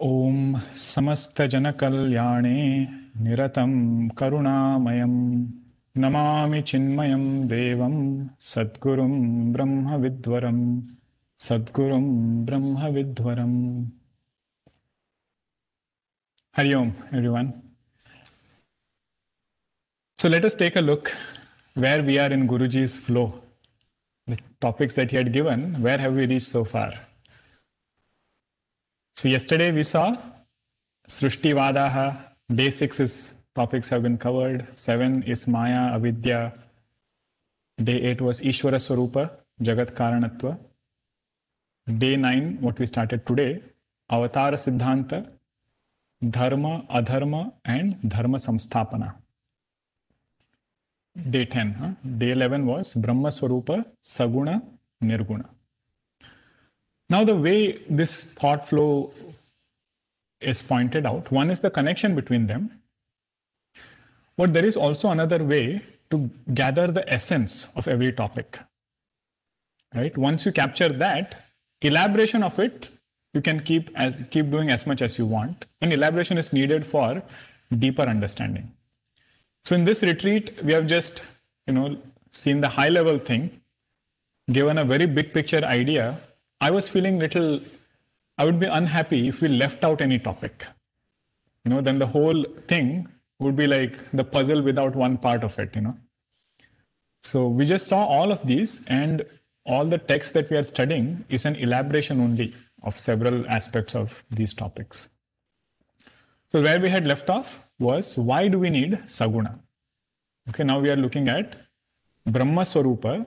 ओम समस्त जन कल्याणे निरतं करुणामयं नमामि चिन्मयं देवं सद्गुरुं ब्रह्मविद्वरं सद्गुरुं ब्रह्मविद्वरम्. Hari Om, everyone. So let us take a look where we are in Guruji's flow. The topics that he had given, where have we reached so far? So yesterday we saw Srushti Vadaha, day 6 is topics have been covered, 7 is Maya, Avidya, day 8 was Ishvara Swarupa, Jagat Karanatva, day 9, what we started today, Avatara Siddhanta, Dharma, Adharma and Dharma Samsthapana. Day 10, day 11 was Brahma Swarupa, Saguna, Nirguna. Now the way this thought flow is pointed out, one is the connection between them, but there is also another way to gather the essence of every topic. Right? Once you capture that, elaboration of it, you can keep doing as much as you want, and elaboration is needed for deeper understanding. So in this retreat, we have just seen the high level thing, given a very big picture idea. I was feeling I would be unhappy if we left out any topic. Then the whole thing would be like the puzzle without one part of it. So we just saw all of these, and all the text that we are studying is an elaboration only of several aspects of these topics. So where we had left off was, why do we need Saguna? Okay, now we are looking at Brahma Swarupa,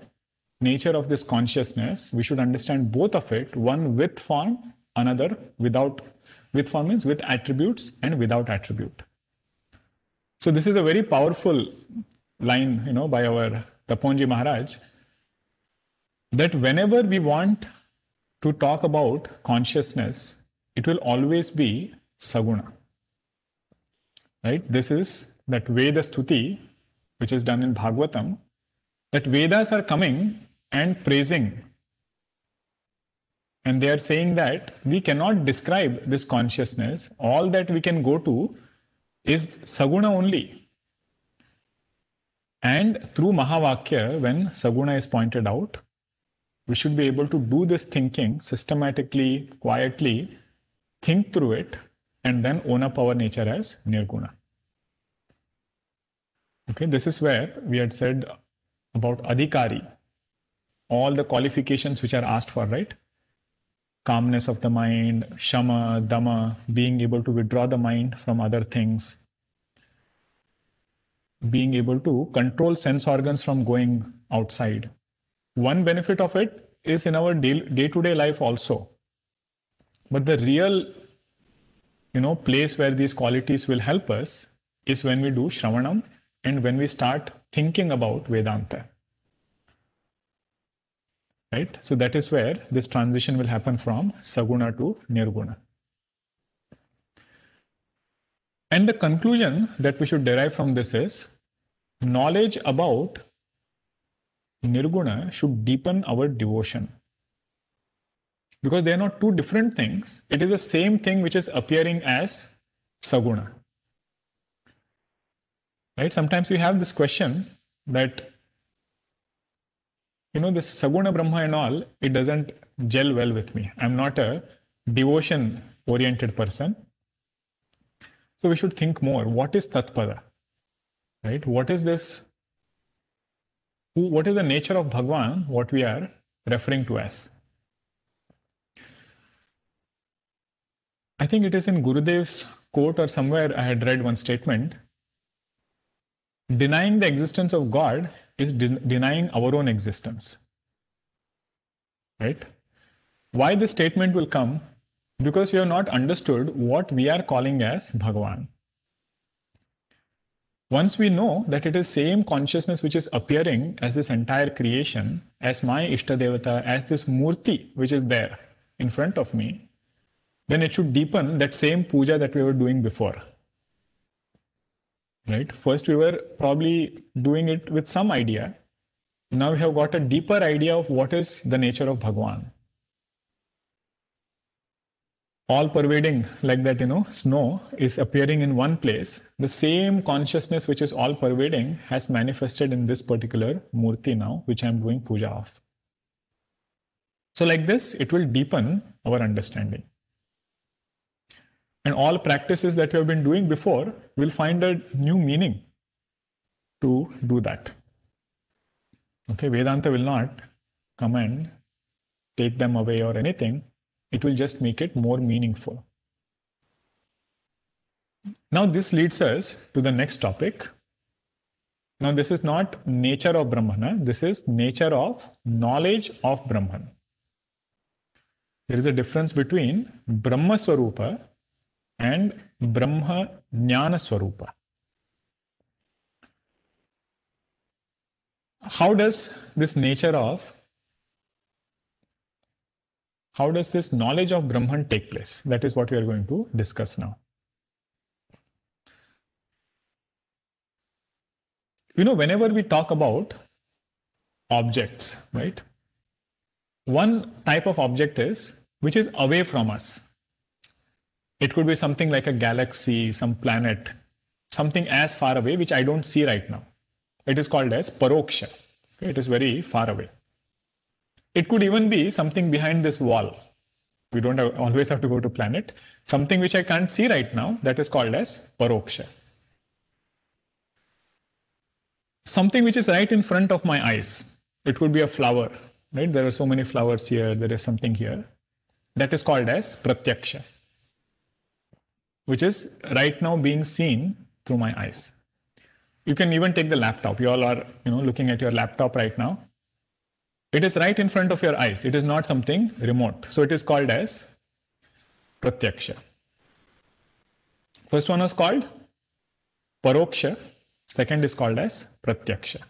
nature of this consciousness. We should understand both of it, one with form, another without. With form means with attributes and without attribute. So this is a very powerful line, by our Taponji Maharaj, that whenever we want to talk about consciousness, it will always be Saguna. Right? This is that Veda Stuti, which is done in Bhagavatam, that Vedas are coming and praising. And they are saying that we cannot describe this consciousness. All that we can go to is Saguna only. And through Mahavakya, when Saguna is pointed out, we should be able to do this thinking systematically, quietly, think through it, and then own up our nature as Nirguna. Okay, this is where we had said about Adhikari, all the qualifications which are asked for, right? Calmness of the mind, Shama, Dama, being able to withdraw the mind from other things, being able to control sense organs from going outside. One benefit of it is in our day-to-day life also. But the real, place where these qualities will help us is when we do Shravanam and when we start thinking about Vedanta. Right? So that is where this transition will happen from Saguna to Nirguna. And the conclusion that we should derive from this is, knowledge about Nirguna should deepen our devotion. Because they are not two different things. It is the same thing which is appearing as Saguna. Right? Sometimes we have this question that, this Saguna Brahma and all, it doesn't gel well with me. I'm not a devotion-oriented person. So we should think more. What is Tatpada? Right? What is this? What is the nature of Bhagwan, what we are referring to as? I think it is in Gurudev's quote or somewhere I had read one statement. Denying the existence of God is denying our own existence. Right? Why this statement will come? Because we have not understood what we are calling as Bhagwan. Once we know that it is same consciousness which is appearing as this entire creation, as my Ishtadevata, as this Murti which is there in front of me, then it should deepen that same puja that we were doing before. Right? First we were probably doing it with some idea. Now we have got a deeper idea of what is the nature of Bhagwan. all pervading, like that, snow is appearing in one place, the same consciousness which is all pervading has manifested in this particular murti now, which I'm doing puja of. So like this, it will deepen our understanding. And all practices that we have been doing before will find a new meaning to do that. Okay, Vedanta will not come and take them away or anything. It will just make it more meaningful. Now this leads us to the next topic. Now this is not nature of Brahman, this is nature of knowledge of Brahman. There is a difference between Brahma Swarupa and Brahma Jnana Swarupa. How does this knowledge of Brahman take place? That is what we are going to discuss now. Whenever we talk about objects, right? One type of object is which is away from us. It could be something like a galaxy, some planet, something as far away which I don't see right now. It is called as paroksha. Okay, it is very far away. It could even be something behind this wall. We don't always have to go to planet. Something which I can't see right now, that is called as paroksha. Something which is right in front of my eyes. It could be a flower, right? There are so many flowers here, there is something here. That is called as pratyaksha, which is right now being seen through my eyes. You can even take the laptop. You all are, looking at your laptop right now. It is right in front of your eyes. It is not something remote. So it is called as pratyaksha. First one was called paroksha. Second is called as pratyaksha.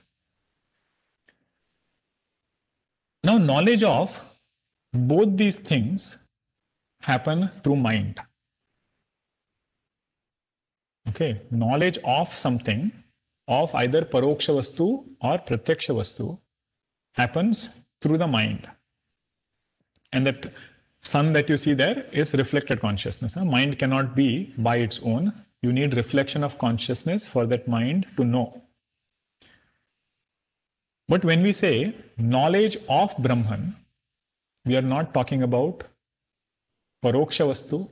Now knowledge of both these things happen through mind. Okay, knowledge of something, of either paroksha vastu or pratyaksha vastu, happens through the mind. And that sun that you see there is reflected consciousness. Mind cannot be by its own. You need reflection of consciousness for that mind to know. But when we say knowledge of Brahman, we are not talking about paroksha vastu.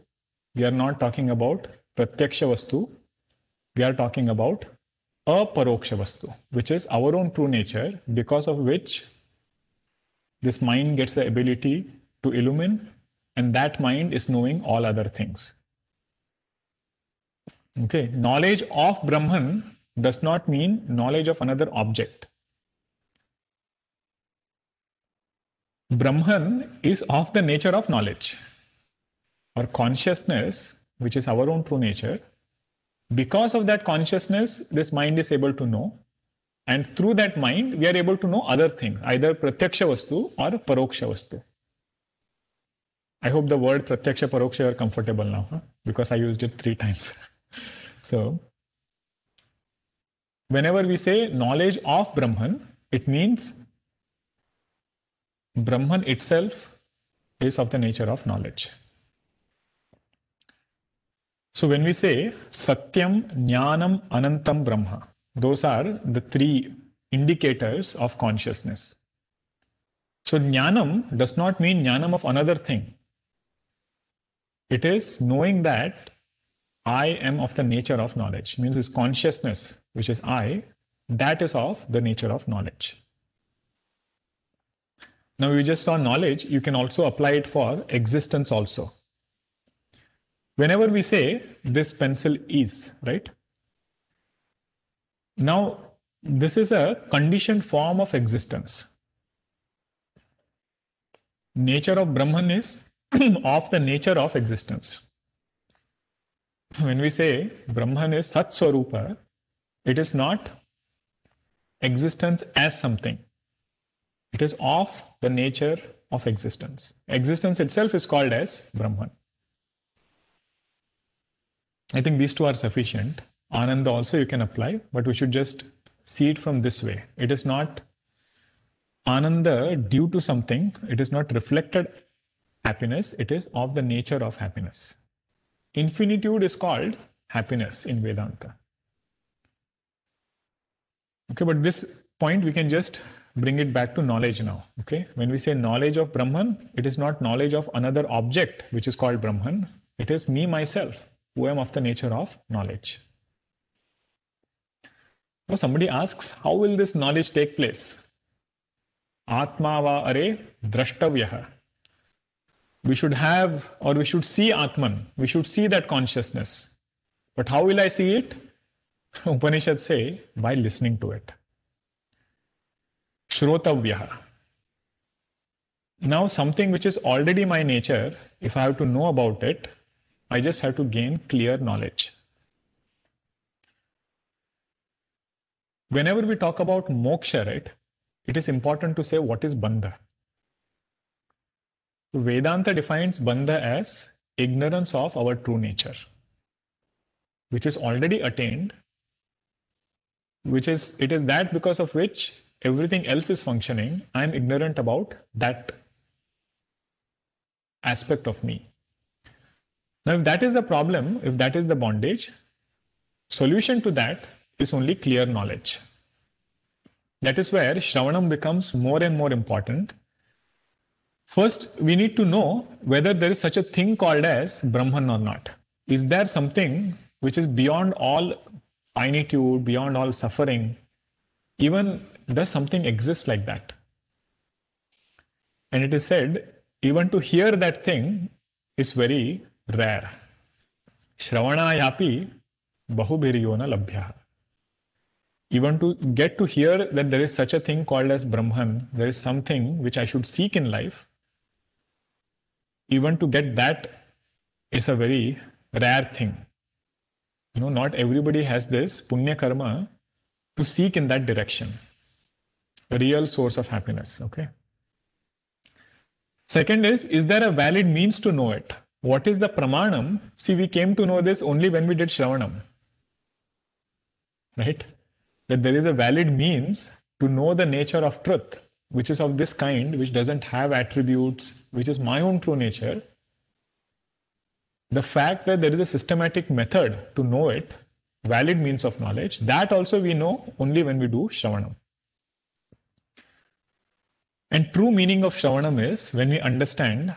We are not talking about pratyaksha vastu. We are talking about aparoksha vastu, which is our own true nature, because of which this mind gets the ability to illumine, and that mind is knowing all other things. Okay, knowledge of Brahman does not mean knowledge of another object. Brahman is of the nature of knowledge or consciousness, which is our own true nature. Because of that consciousness, this mind is able to know. And through that mind, we are able to know other things, either pratyaksha vastu or paroksha vastu. I hope the word pratyaksha, paroksha are comfortable now, because I used it 3 times. So, whenever we say knowledge of Brahman, it means Brahman itself is of the nature of knowledge. So when we say Satyam, Jnanam, Anantam, Brahma, those are the 3 indicators of consciousness. So Jnanam does not mean Jnanam of another thing. It is knowing that I am of the nature of knowledge. It means this consciousness, which is I, that is of the nature of knowledge. Now we just saw knowledge, you can also apply it for existence also. Whenever we say this pencil is, right? Now, this is a conditioned form of existence. Nature of Brahman is of the nature of existence. When we say Brahman is Sat Swarupa, it is not existence as something. It is of the nature of existence. Existence itself is called as Brahman. I think these 2 are sufficient. Ananda also you can apply, but we should just see it from this way. It is not Ananda due to something. It is not reflected happiness, it is of the nature of happiness. Infinitude is called happiness in Vedanta. Okay, but this point we can just bring it back to knowledge now. Okay, when we say knowledge of Brahman, it is not knowledge of another object which is called Brahman. It is me myself who am of the nature of knowledge. Now somebody asks, how will this knowledge take place? Atma va are drashtavyah. We should have, or we should see Atman. We should see that consciousness. But how will I see it? Upanishads say, by listening to it. Shrotavyah. Now something which is already my nature, if I have to know about it, I just have to gain clear knowledge. Whenever we talk about moksha, right, it is important to say what is bandha. Vedanta defines bandha as ignorance of our true nature, which is already attained, it is that because of which everything else is functioning. I am ignorant about that aspect of me. Now, if that is the problem, if that is the bondage, solution to that is only clear knowledge. That is where Shravanam becomes more and more important. First, we need to know whether there is such a thing called as Brahman or not. Is there something which is beyond all finitude, beyond all suffering? Even does something exist like that? And it is said, even to hear that thing is very rare. Shravana yapi bahubhiryona labhya. Even to get to hear that there is such a thing called as Brahman, there is something which I should seek in life, even to get that is a very rare thing. You know, not everybody has this punya karma to seek in that direction. A real source of happiness, okay? Second is there a valid means to know it? What is the pramanam? See, we came to know this only when we did Shravanam, right? That there is a valid means to know the nature of truth, which is of this kind, which doesn't have attributes, which is my own true nature. The fact that there is a systematic method to know it, valid means of knowledge, that also we know only when we do Shravanam. And true meaning of Shravanam is when we understand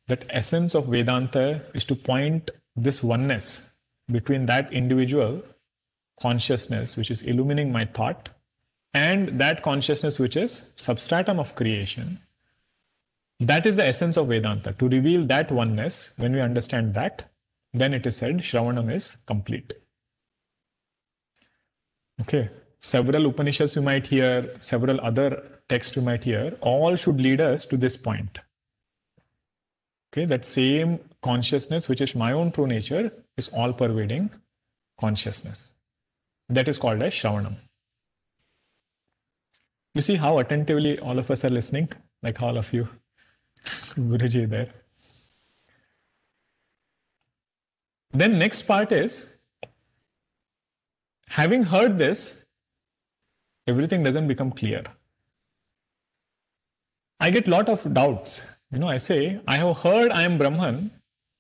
that essence of Vedanta is to point this oneness between that individual consciousness which is illumining my thought and that consciousness which is substratum of creation. That is the essence of Vedanta. To reveal that oneness, when we understand that, then it is said Shravanam is complete. Okay. Several Upanishads you might hear, several other texts you might hear, all should lead us to this point. Okay, that same consciousness, which is my own true nature, is all pervading consciousness. That is called as Shravanam. You see how attentively all of us are listening, like all of you. Guruji there. Then next part is, having heard this, everything doesn't become clear. I get a lot of doubts. You know, I say, I have heard I am Brahman,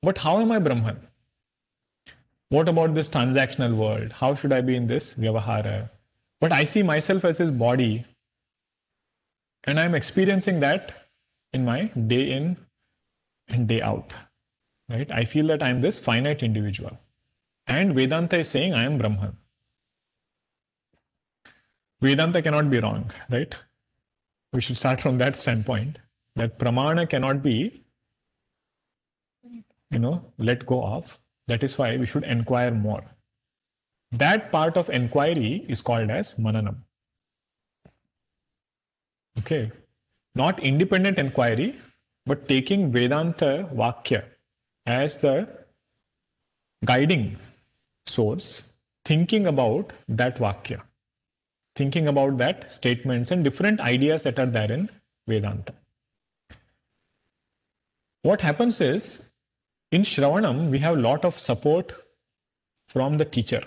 but how am I Brahman? What about this transactional world? How should I be in this Vyavahara? But I see myself as his body, and I'm experiencing that in my day in and day out. Right? I feel that I'm this finite individual. And Vedanta is saying I am Brahman. Vedanta cannot be wrong, right? We should start from that standpoint, that pramana cannot be, let go of. That is why we should inquire more. That part of inquiry is called as mananam. Okay. Not independent inquiry, but taking Vedanta Vakya as the guiding source, thinking about that Vakya, thinking about that statements and different ideas that are there in Vedanta. What happens is, in Shravanam, we have a lot of support from the teacher.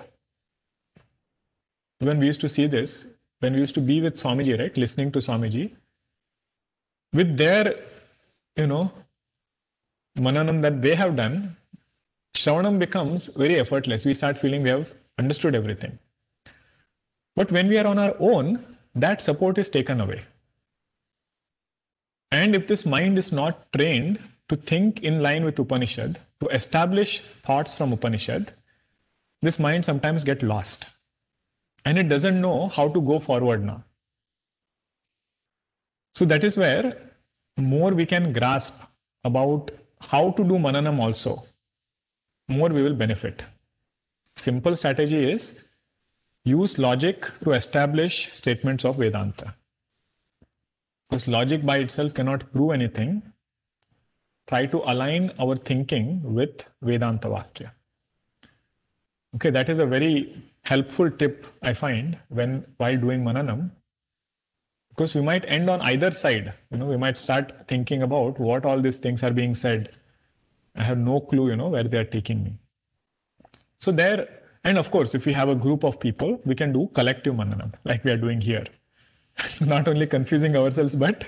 When we used to see this, when we used to be with Swamiji, right, listening to Swamiji, with their, mananam that they have done, Shravanam becomes very effortless. We start feeling we have understood everything. But when we are on our own, that support is taken away. And if this mind is not trained to think in line with Upanishad, to establish thoughts from Upanishad, this mind sometimes gets lost. And it doesn't know how to go forward now. So that is where more we can grasp about how to do mananam also, more we will benefit. Simple strategy is use logic to establish statements of Vedanta. Because logic by itself cannot prove anything. Try to align our thinking with Vedanta Vakya. Okay, that is a very helpful tip I find while doing mananam. Because we might end on either side. We might start thinking about what all these things are being said. I have no clue, where they are taking me. So there, and of course, if we have a group of people, we can do collective mananam, like we are doing here. Not only confusing ourselves, but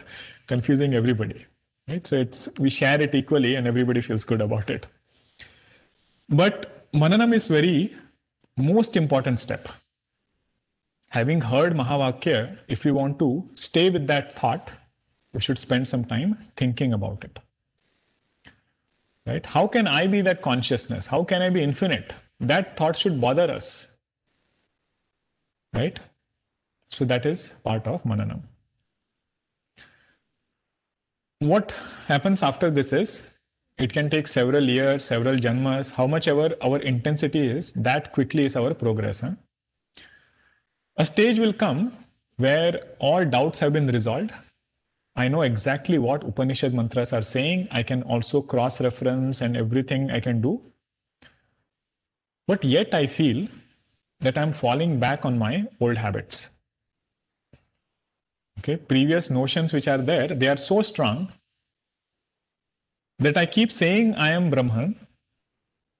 confusing everybody. Right? So we share it equally and everybody feels good about it. But mananam is very most important step. Having heard Mahavakya, if we want to stay with that thought, we should spend some time thinking about it. Right? How can I be that consciousness? How can I be infinite? That thought should bother us. Right? So that is part of mananam. What happens after this is, it can take several years, several janmas, how much ever our intensity is, that quickly is our progress. Huh? A stage will come where all doubts have been resolved. I know exactly what Upanishad mantras are saying. I can also cross-reference and everything I can do. But yet I feel that I'm falling back on my old habits. Okay, previous notions which are there, they are so strong that I keep saying I am Brahman,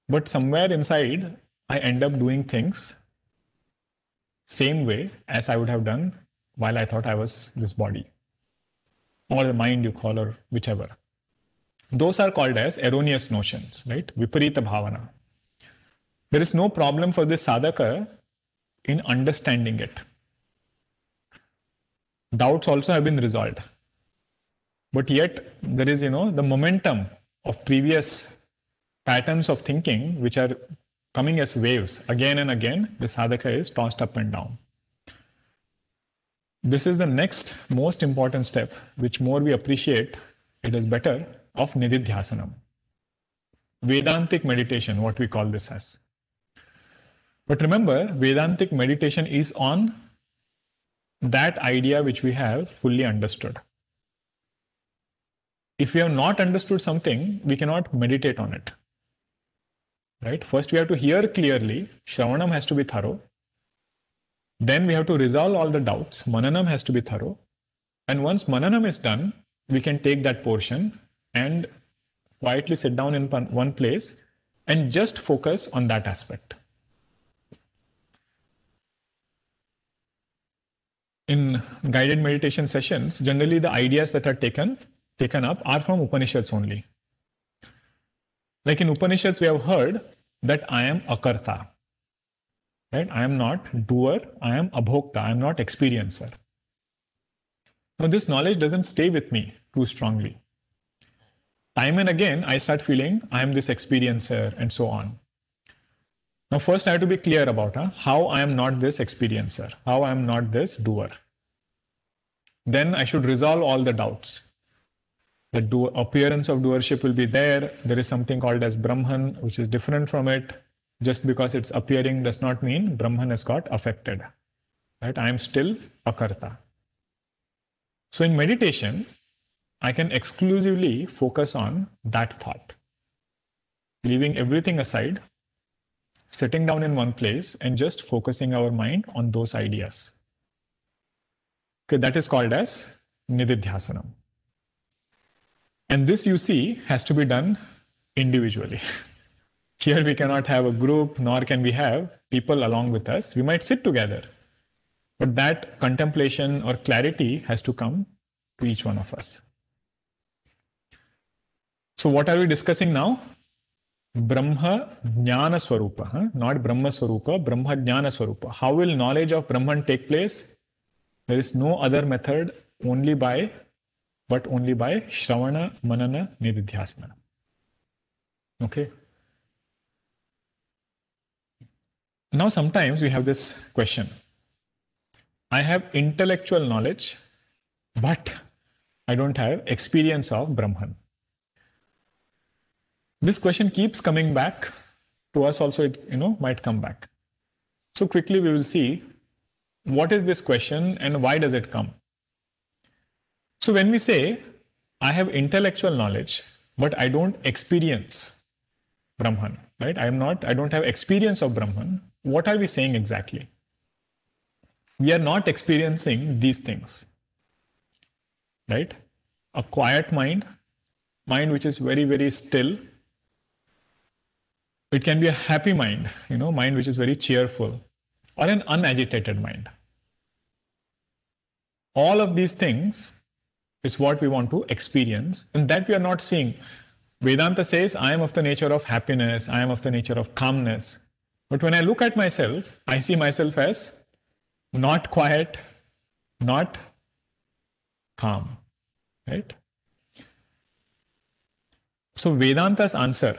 but somewhere inside I end up doing things same way as I would have done while I thought I was this body, or the mind you call, or whichever. Those are called as erroneous notions, right? Viparita bhavana. There is no problem for this sadhaka in understanding it. Doubts also have been resolved. But yet there is, the momentum of previous patterns of thinking which are coming as waves. Again and again, the sadhaka is tossed up and down. This is the next most important step, which more we appreciate, it is better, of Nididhyasanam. Vedantic meditation, what we call this as. But remember, Vedantic meditation is on that idea which we have fully understood. If we have not understood something, we cannot meditate on it. Right? First, we have to hear clearly. Shravanam has to be thorough. Then we have to resolve all the doubts. Mananam has to be thorough. And once Mananam is done, we can take that portion and quietly sit down in one place and just focus on that aspect. In guided meditation sessions, generally the ideas that are taken up are from Upanishads only. Like in Upanishads, we have heard that I am akarta. Right? I am not doer, I am abhokta, I am not experiencer. Now this knowledge doesn't stay with me too strongly. Time and again, I start feeling I am this experiencer and so on. Now first I have to be clear about how I am not this experiencer, how I am not this doer. Then I should resolve all the doubts. The appearance of doership will be there. There is something called as Brahman, which is different from it. Just because it's appearing does not mean Brahman has got affected. Right? I am still akarta. So in meditation, I can exclusively focus on that thought. Leaving everything aside, sitting down in one place and just focusing our mind on those ideas. Okay, that is called as Nididhyasanam. And this, you see, has to be done individually. Here we cannot have a group, nor can we have people along with us. We might sit together, but that contemplation or clarity has to come to each one of us. So what are we discussing now? Brahma Jnana Swarupa, not Brahma Swarupa, Brahma Jnana Swarupa. How will knowledge of Brahman take place? There is no other method only by Shravana, Manana, Nididhyasana. Okay. Now sometimes we have this question. I have intellectual knowledge, but I don't have experience of Brahman. This question keeps coming back to us also, it might come back. So quickly we will see what is this question and why does it come. So when we say I have intellectual knowledge, but I don't experience Brahman, right? I don't have experience of Brahman. What are we saying exactly? We are not experiencing these things, right? A quiet mind which is very, very still. It can be a happy mind, mind which is very cheerful, or an unagitated mind. All of these things is what we want to experience, and that we are not seeing. Vedanta says, I am of the nature of happiness, I am of the nature of calmness. But when I look at myself, I see myself as not quiet, not calm, right? So Vedanta's answer,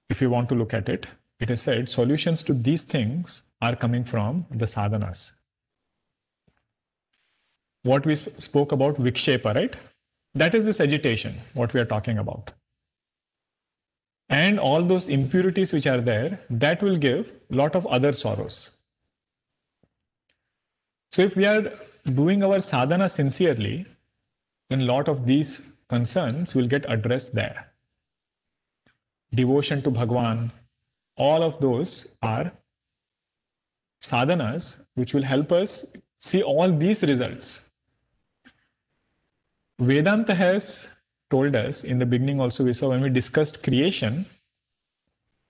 if you want to look at it, it is said solutions to these things are coming from the sadhanas. What we spoke about vikshepa, right? That is this agitation, what we are talking about. And all those impurities which are there, that will give a lot of other sorrows. So if we are doing our sadhana sincerely, then a lot of these concerns will get addressed there. Devotion to Bhagwan, all of those are sadhanas which will help us see all these results. Vedanta has told us in the beginning also, we saw when we discussed creation,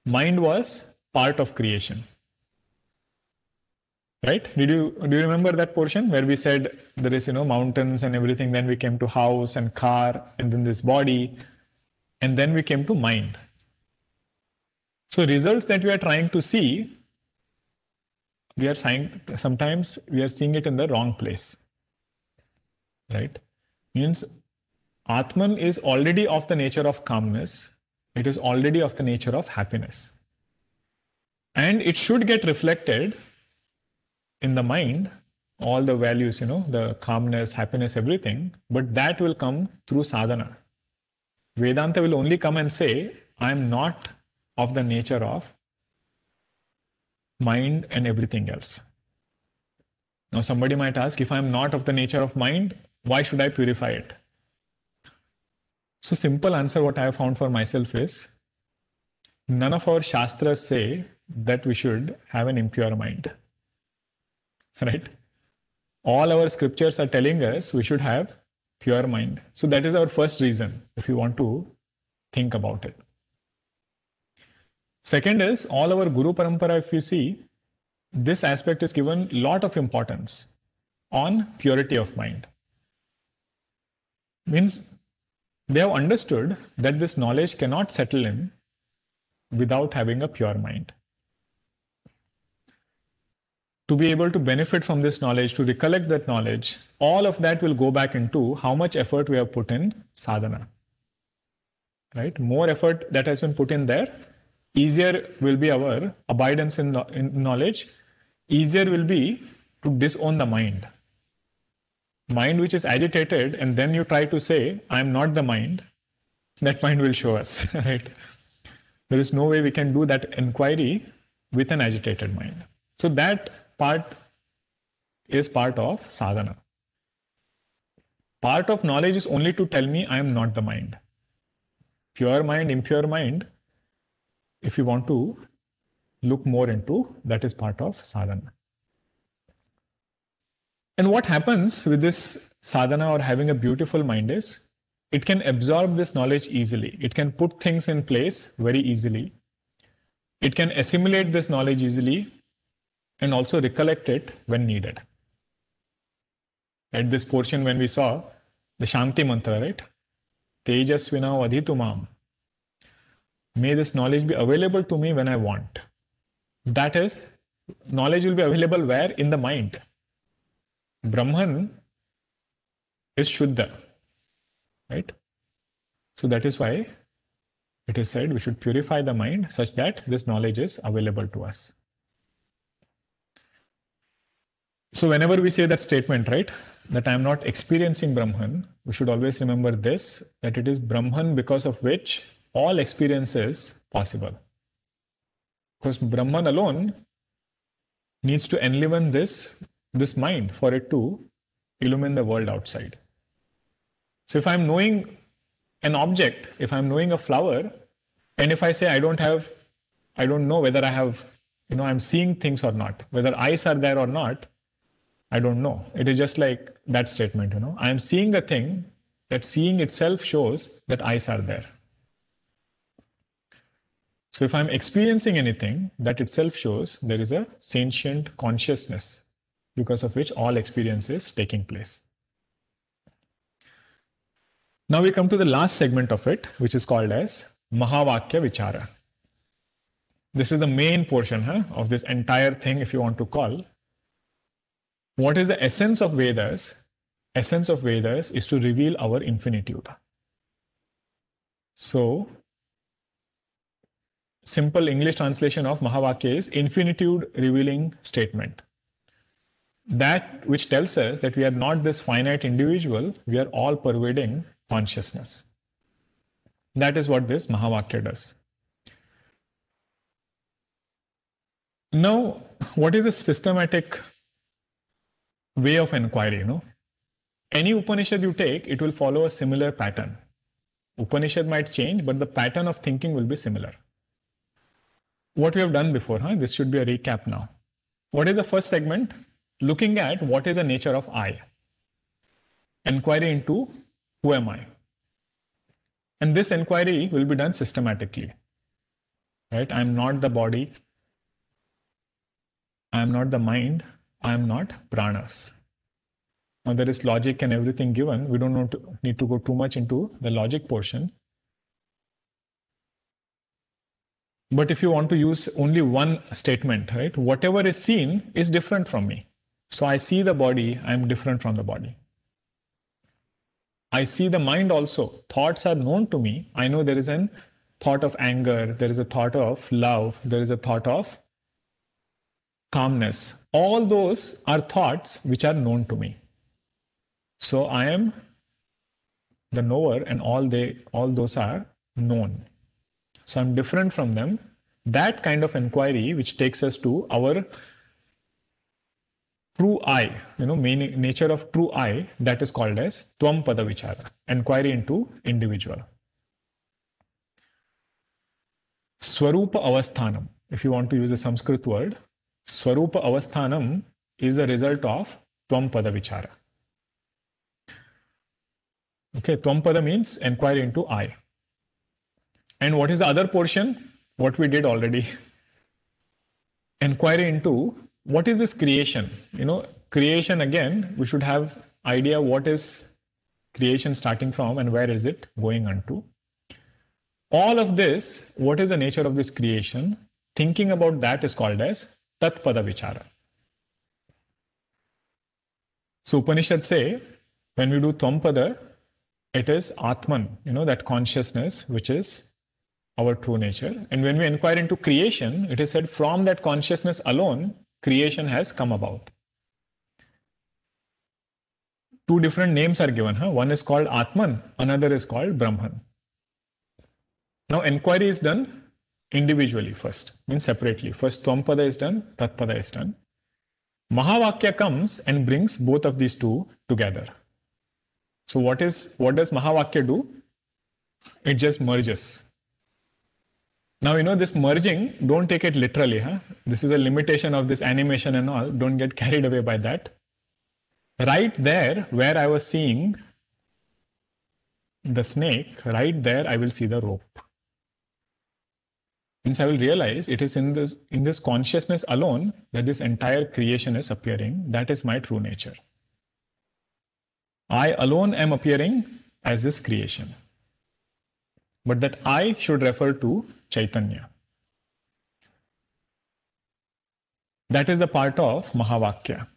mind was part of creation. Right? Do you remember that portion where we said there is mountains and everything, then we came to house and car and then this body, and then we came to mind. So results that we are trying to see, sometimes we are seeing it in the wrong place. Right? Means Atman is already of the nature of calmness. It is already of the nature of happiness. And it should get reflected in the mind, all the values, the calmness, happiness, everything, but that will come through sadhana. Vedanta will only come and say, I am not of the nature of mind and everything else. Now somebody might ask, if I am not of the nature of mind, why should I purify it? So simple answer what I have found for myself is, none of our shastras say that we should have an impure mind. Right? All our scriptures are telling us we should have pure mind. So that is our first reason, if you want to think about it. Second is, all our Guru Parampara, if you see, this aspect is given a lot of importance on purity of mind. Means they have understood that this knowledge cannot settle in without having a pure mind. To be able to benefit from this knowledge, to recollect that knowledge, all of that will go back into how much effort we have put in sadhana. Right? More effort that has been put in there, easier will be our abidance in knowledge, easier will be to disown the mind. Mind which is agitated, and then you try to say, I am not the mind, that mind will show us. Right? There is no way we can do that inquiry with an agitated mind. So that part is part of sadhana. Part of knowledge is only to tell me I am not the mind. Pure mind, impure mind, if you want to look more into, that is part of sadhana. And what happens with this sadhana or having a beautiful mind is, it can absorb this knowledge easily. It can put things in place very easily. It can assimilate this knowledge easily and also recollect it when needed. At this portion when we saw the Shanti mantra, right? Tejasvina vadhitumam May this knowledge be available to me when I want. That is, knowledge will be available where? In the mind. Brahman is Shuddha, right? So that is why it is said we should purify the mind such that this knowledge is available to us. So whenever we say that statement, right, that I am not experiencing Brahman, we should always remember this, that it is Brahman because of which all experience is possible. Because Brahman alone needs to enliven this mind for it to illumine the world outside. So if I'm knowing an object, if I'm knowing a flower, and if I say I don't know whether I have, I'm seeing things or not, whether eyes are there or not, I don't know. It is just like that statement, I am seeing a thing, that seeing itself shows that eyes are there. So if I'm experiencing anything, that itself shows there is a sentient consciousness because of which all experience is taking place. Now we come to the last segment of it, which is called as Mahavakya Vichara. This is the main portion of this entire thing, if you want to call. What is the essence of Vedas? Essence of Vedas is to reveal our infinitude. So, simple English translation of Mahavakya is infinitude revealing statement. That which tells us that we are not this finite individual, we are all pervading consciousness. That is what this Mahavakya does. Now, what is a systematic way of inquiry? Any Upanishad you take, it will follow a similar pattern. Upanishad might change, but the pattern of thinking will be similar. What we have done before, this should be a recap now. What is the first segment? Looking at what is the nature of I. Inquiry into who am I? And this inquiry will be done systematically. Right? I am not the body. I am not the mind. I am not pranas. Now there is logic and everything given. We don't need to go too much into the logic portion. But if you want to use only one statement, right? Whatever is seen is different from me. So I see the body, I am different from the body. I see the mind also. Thoughts are known to me. I know there is a thought of anger, there is a thought of love, there is a thought of calmness. All those are thoughts which are known to me. So I am the knower and all those are known. So I'm different from them. That kind of inquiry which takes us to our true I, meaning nature of true I, that is called as Tvam Pada Vichara, inquiry into individual. Swarupa Avasthanam, if you want to use a Sanskrit word, Swarupa Avasthanam is a result of Tvam Pada Vichara. Okay, Tvam Pada means inquiry into I. And what is the other portion? What we did already. Inquiry into what is this creation? Creation, again, we should have idea what is creation starting from and where is it going unto. All of this, what is the nature of this creation? Thinking about that is called as Tat Pada Vichara. So Upanishads say, when we do Tvam Pada, it is Atman, that consciousness which is our true nature. And when we inquire into creation, it is said from that consciousness alone, creation has come about. Two different names are given. One is called Atman, another is called Brahman. Now inquiry is done individually first, means separately. First Tvam Pada is done, Tat Pada is done. Mahavakya comes and brings both of these two together. So what does Mahavakya do? It just merges. Now, this merging, don't take it literally. This is a limitation of this animation and all. Don't get carried away by that. Right there, where I was seeing the snake, right there, I will see the rope. Means I will realize it is in this consciousness alone that this entire creation is appearing. That is my true nature. I alone am appearing as this creation. but that I should refer to Chaitanya. That is the part of Mahavakya.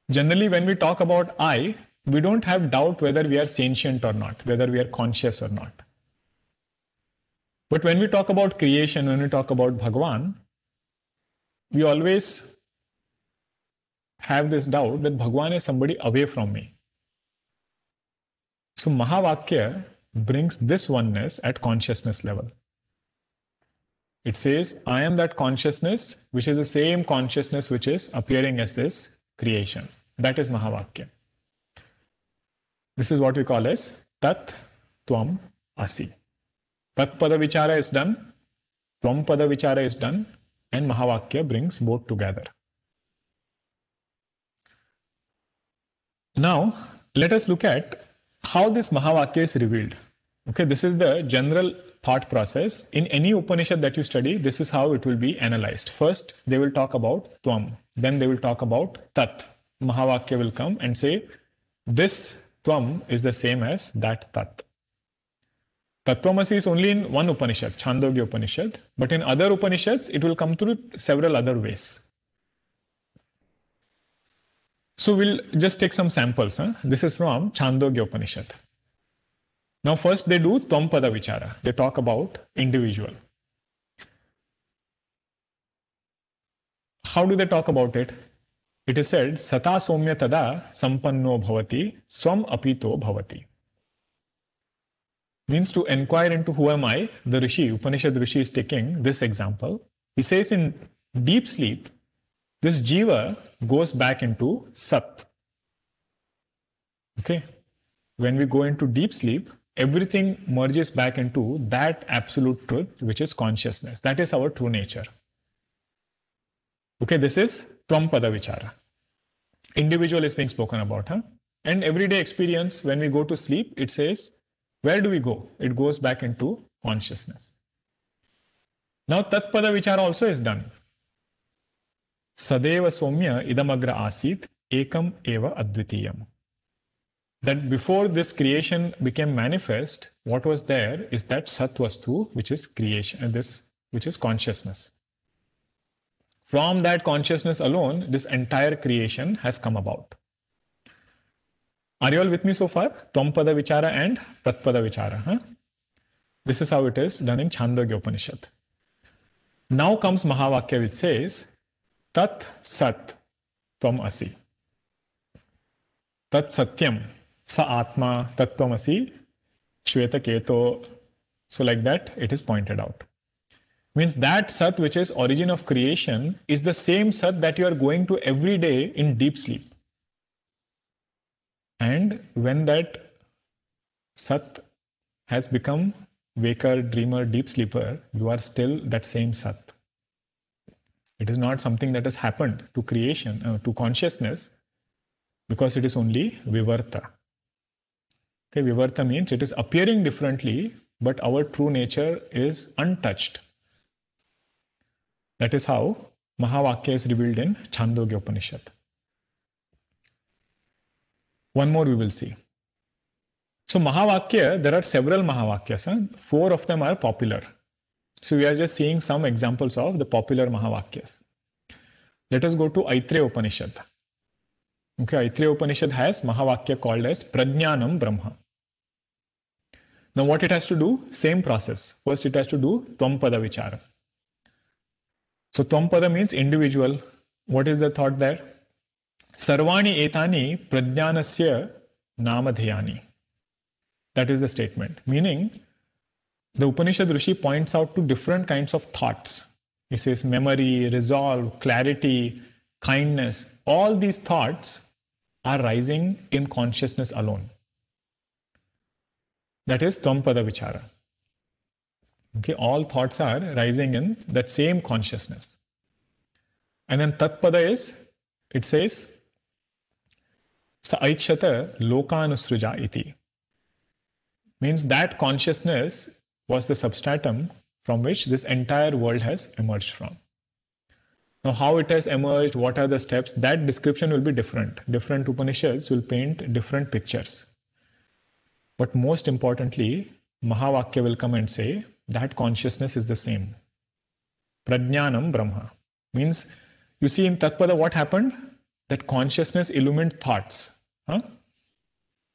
Generally, when we talk about I, we don't have doubt whether we are sentient or not, whether we are conscious or not. But when we talk about creation, when we talk about Bhagwan, we always have this doubt that Bhagwan is somebody away from me. So Mahavakya brings this oneness at consciousness level. It says, I am that consciousness, which is the same consciousness which is appearing as this creation. That is Mahavakya. This is what we call as Tat Tvam Asi. Tat Pada Vichara is done, Tvam Pada Vichara is done, and Mahavakya brings both together. Now, let us look at how this Mahavakya is revealed. Okay, this is the general thought process. In any Upanishad that you study, this is how it will be analyzed. First, they will talk about Tvam. Then they will talk about Tat. Mahavakya will come and say, this Tvam is the same as that Tat. Tattvamasi is only in one Upanishad, Chandogya Upanishad. But in other Upanishads, it will come through several other ways. So we'll just take some samples. This is from Chandogya Upanishad. Now first they do Tvam-pada Vichara. They talk about individual. How do they talk about it? It is said, Sata Somya Tada Sampanno Bhavati Swam Apito Bhavati. Means to inquire into who am I, the Rishi, Upanishad Rishi is taking this example. He says in deep sleep, this Jiva goes back into Sat. Okay. When we go into deep sleep, everything merges back into that absolute truth, which is consciousness. That is our true nature. Okay, this is Tvam-pada Vichara. Individual is being spoken about. And everyday experience, when we go to sleep, it says, where do we go? It goes back into consciousness. Now, Tat-pada Vichara also is done. Sadeva Somya Idamagra Asit Ekam Eva Advitiyam. That before this creation became manifest, what was there is that Satvastu, which is creation, and this, which is consciousness. From that consciousness alone, this entire creation has come about. Are you all with me so far? Tvam-pada Vichara and Tat-pada Vichara. This is how it is done in Chandogya Upanishad. Now comes Mahavakya, which says, Tat Sat Tvam Asi. Tat Satyam. Sa Atma Tattvamasi Shweta Keto. So like that, it is pointed out. Means that Sat, which is origin of creation, is the same Sat that you are going to every day in deep sleep. And when that Sat has become waker, dreamer, deep sleeper, you are still that same Sat. It is not something that has happened to creation, to consciousness, because it is only Vivarta. Okay, Vivarta means it is appearing differently, but our true nature is untouched. That is how Mahavakya is revealed in Chandogya Upanishad. One more we will see. So Mahavakya, there are several Mahavakyas. 4 of them are popular. So we are just seeing some examples of the popular Mahavakyas. Let us go to Aitreya Upanishad. Okay, Aitreya Upanishad has Mahavakya called as Prajnanam Brahma. Now what it has to do? Same process. First it has to do Tvam-pada Vichara. So Tvam-pada means individual. What is the thought there? Sarvani etani prajnanasya namadhyani. That is the statement. Meaning, the Upanishad Rishi points out to different kinds of thoughts. He says memory, resolve, clarity, kindness. All these thoughts are rising in consciousness alone. That is Tvam-pada Vichara. Okay, all thoughts are rising in that same consciousness. And then Tat-pada is, it says, Sa aikshata lokanusruja iti. Means that consciousness was the substratum from which this entire world has emerged from. Now, how it has emerged, what are the steps, that description will be different. Different Upanishads will paint different pictures. But most importantly, Mahavakya will come and say that consciousness is the same. Prajnanam Brahma. Means, you see in Tatpada what happened? That consciousness illumined thoughts. Huh?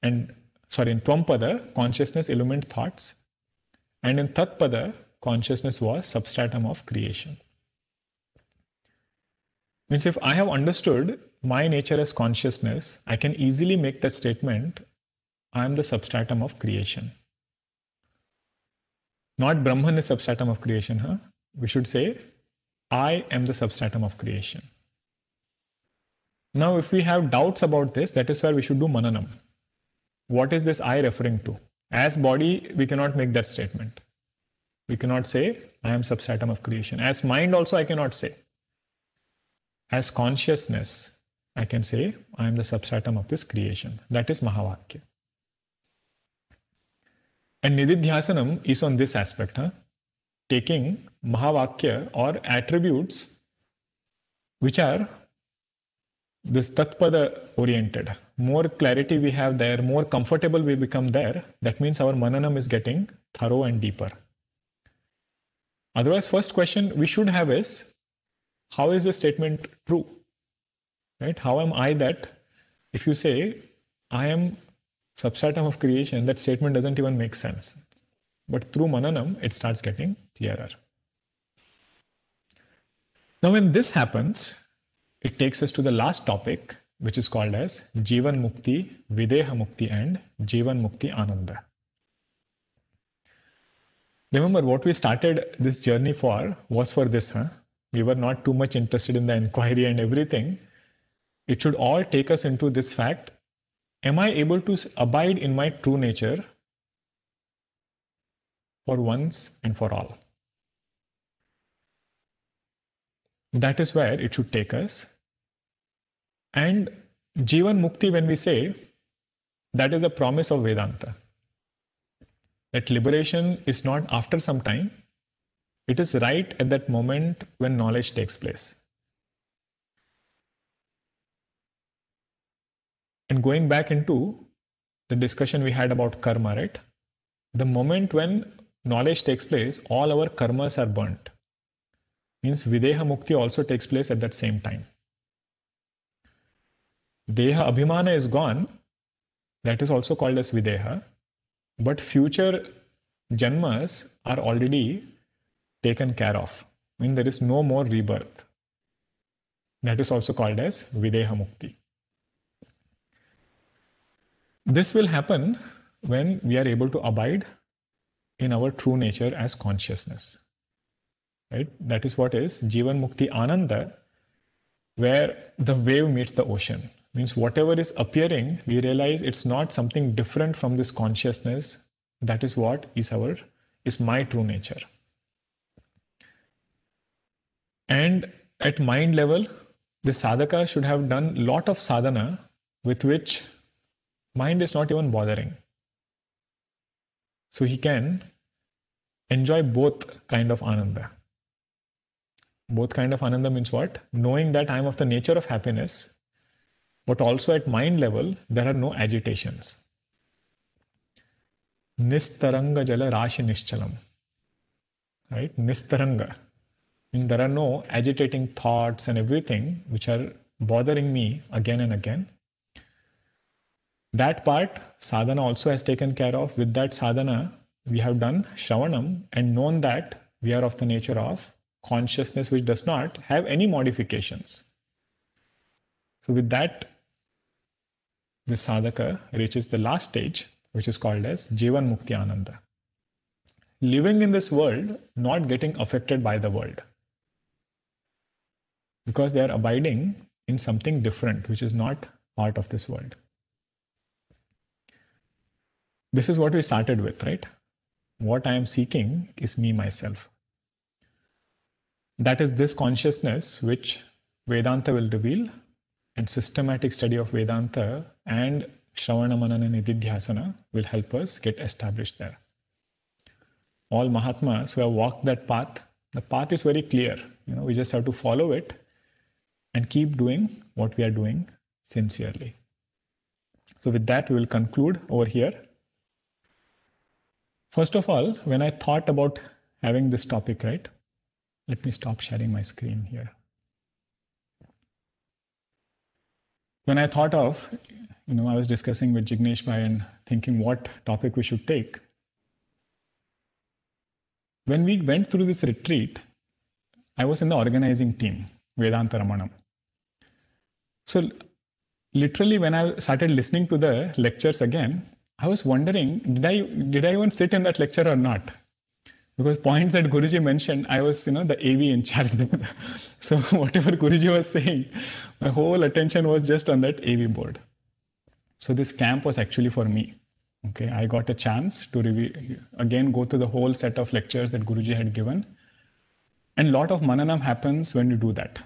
And sorry, in Tvampada, consciousness illumined thoughts. And in Tatpada, consciousness was substratum of creation. Means if I have understood my nature as consciousness, I can easily make that statement, I am the substratum of creation. Not Brahman is substratum of creation. Huh? We should say, I am the substratum of creation. Now, if we have doubts about this, that is where we should do mananam. What is this I referring to? As body, we cannot make that statement. We cannot say, I am substratum of creation. As mind also, I cannot say. As consciousness, I can say, I am the substratum of this creation. That is Mahavakya. And Nididhyasanam is on this aspect. Huh? Taking Mahavakya or attributes which are this Tatpada oriented. More clarity we have there, more comfortable we become there. That means our mananam is getting thorough and deeper. Otherwise, first question we should have is, how is the statement true? Right? How am I that? If you say, I am substratum of creation, that statement doesn't even make sense. But through mananam, it starts getting clearer. Now, when this happens, it takes us to the last topic, which is called as Jivan Mukti, Videha Mukti, and Jivan Mukti Ananda. Remember, what we started this journey for was for this. Huh? We were not too much interested in the inquiry and everything. It should all take us into this fact. Am I able to abide in my true nature for once and for all? That is where it should take us. And Jivan Mukti, when we say, that is a promise of Vedanta. That liberation is not after some time. It is right at that moment when knowledge takes place. And going back into the discussion we had about karma, right? The moment when knowledge takes place, all our karmas are burnt. Means Videha Mukti also takes place at that same time. Deha Abhimana is gone. That is also called as Videha. But future janmas are already taken care of. I mean, there is no more rebirth. That is also called as Videha Mukti. This will happen when we are able to abide in our true nature as consciousness. Right? That is what is Jivan Mukti Ananda, where the wave meets the ocean. Means whatever is appearing, we realize it's not something different from this consciousness. That is what is my true nature. And at mind level, the sadhaka should have done a lot of sadhana with which mind is not even bothering. So he can enjoy both kind of ananda. Both kind of ananda means what? Knowing that I am of the nature of happiness, but also at mind level, there are no agitations. Nistaranga jala rashi nishchalam. Right? Nistaranga. And there are no agitating thoughts and everything which are bothering me again and again. That part, sadhana also has taken care of. With that sadhana, we have done shravanam and known that we are of the nature of consciousness which does not have any modifications. So with that, the sadhaka reaches the last stage, which is called as Jivan Mukti Ananda. Living in this world, not getting affected by the world. Because they are abiding in something different, which is not part of this world. This is what we started with, right? What I am seeking is me, myself. That is this consciousness which Vedanta will reveal, and systematic study of Vedanta and Shravana Manana Nididhyasana will help us get established there. All Mahatmas who have walked that path, the path is very clear. We just have to follow it and keep doing what we are doing sincerely. So with that, we will conclude over here. First of all, when I thought about having this topic, right? Let me stop sharing my screen here. When I thought of, I was discussing with Jignesh Bhai and thinking what topic we should take. When we went through this retreat, I was in the organizing team, Vedanta Ramanam. So literally when I started listening to the lectures again, I was wondering, did I even sit in that lecture or not? Because points that Guruji mentioned, I was, the AV in charge there. So whatever Guruji was saying, my whole attention was just on that AV board. So this camp was actually for me. Okay, I got a chance to again go through the whole set of lectures that Guruji had given. And a lot of mananam happens when you do that,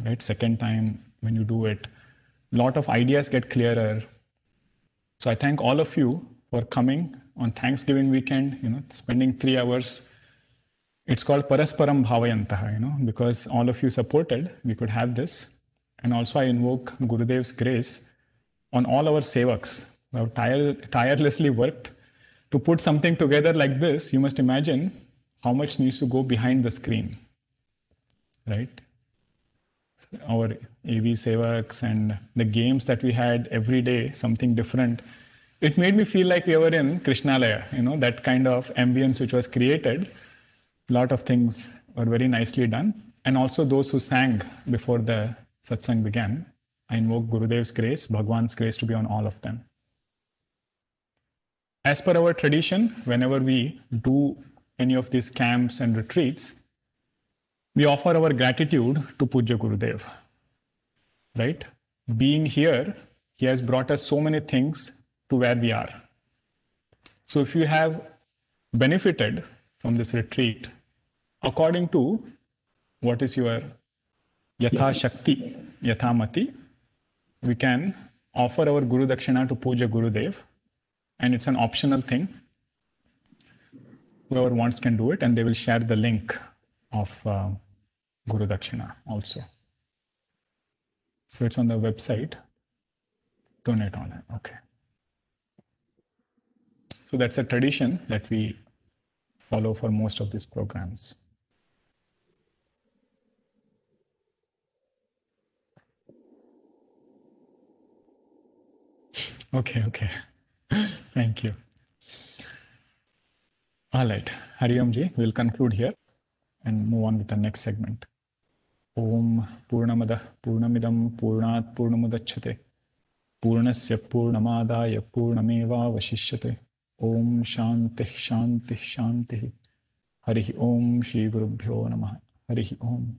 right? Second time when you do it, a lot of ideas get clearer. So I thank all of you for coming on Thanksgiving weekend, spending 3 hours. It's called Parasparam Bhavayantaha, because all of you supported, we could have this. And also I invoke Gurudev's grace on all our sevaks who have tirelessly worked to put something together like this. You must imagine how much needs to go behind the screen, right? Our AV sevaks and the games that we had every day, something different. It made me feel like we were in Krishnalaya, that kind of ambience which was created. A lot of things were very nicely done. And also those who sang before the satsang began. I invoke Gurudev's grace, Bhagwan's grace to be on all of them. As per our tradition, whenever we do any of these camps and retreats, we offer our gratitude to Pujya Gurudev, right? Being here, he has brought us so many things to where we are. So if you have benefited from this retreat, according to what is your Yatha Shakti, Yatha Mati, we can offer our Guru Dakshina to Pujya Gurudev, and it's an optional thing. Whoever wants can do it, and they will share the link of Guru Dakshina also. So it's on the website. Donate online. Okay. So that's a tradition that we follow for most of these programs. Okay. Thank you. All right. Hari Om Ji, we'll conclude here and move on with the next segment. Om Purnamada Purnamidam Purnat Purnamudachyate Purnasya Purnamadaya Purnameva Vashishyate. Om Shanti Shanti Shanti. Hari Om Shri Gurubhyo Namaha. Hari Om.